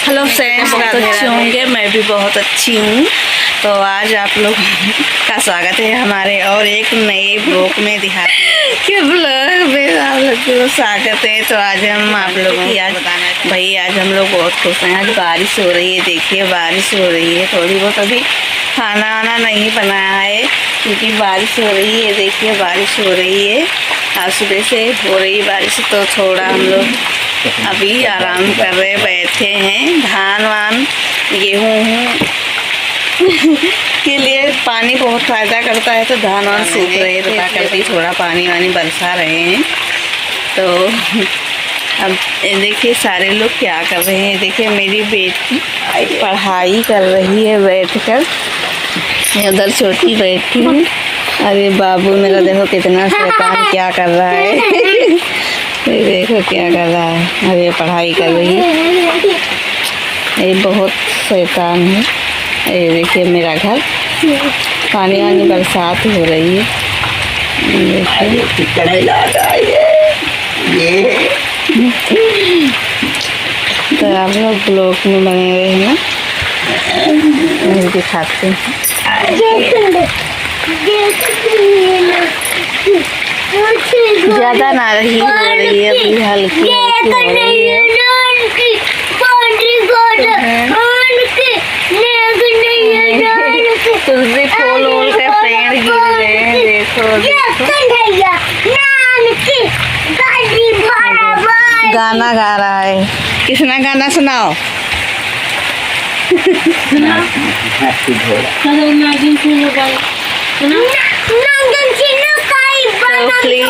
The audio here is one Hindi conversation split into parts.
हेलो फ्रेंड्स, बहुत अच्छे होंगे, मैं भी बहुत अच्छी हूँ। तो आज आप लोग का स्वागत है हमारे और एक नए ब्लॉग में। दिखाते के ब्लॉग में आप लोग को स्वागत है। तो आज हम आप लोगों की आज बताना भाई, आज हम लोग बहुत खुश हैं। आज बारिश हो रही है, देखिए बारिश हो रही है थोड़ी बहुत। अभी खाना वाना नहीं बनाया है क्योंकि बारिश हो रही है। देखिए बारिश हो रही है, आज सुबह से हो रही है बारिश। तो थोड़ा हम लोग अभी आराम कर रहे, बैठे हैं। धान वान गेहूँ के लिए पानी बहुत फ़ायदा करता है, तो धान वान सूख रहे हैं, तो क्या करते थोड़ा पानी वानी बरसा रहे हैं। तो अब देखिए सारे लोग क्या कर रहे हैं। देखिए मेरी बेटी पढ़ाई कर रही है बैठकर, उधर छोटी बैठी है। अरे बाबू मेरा देखो कितना शैतान क्या कर रहा है। ये देखो क्या कर रहा है, अरे पढ़ाई कर रही है। ये बहुत शैतान है। ये देखिए मेरा घर, पानी वानी बरसात हो रही है। तो आप लोग ब्लॉग में बने हुए हैं ना, मैं दिखाते हैं। ज़्यादा ना रही हो रही है, अभी हल्की हल्की हो रही है। तुलसी फूल वूल के पेड़ गिर रहे हैं, देखो गाना गा रहा है। किसना गाना सुनाओ। तो प्लीज़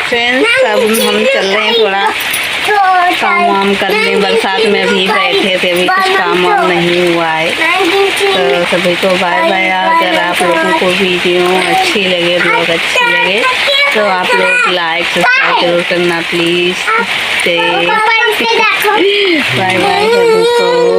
फ्रेंड्स, अब हम चल रहे हैं थोड़ा काम वाम करने। बरसात में अभी बैठे थे, अभी कुछ काम वाम नहीं हुआ है। तो सभी को बाय बाय। अगर आप लोगों को वीडियो अच्छी लगे, ब्लॉग अच्छी लगे, तो आप लोग लाइक सब्सक्राइब जरूर करना प्लीज़। बाय बाय सबको।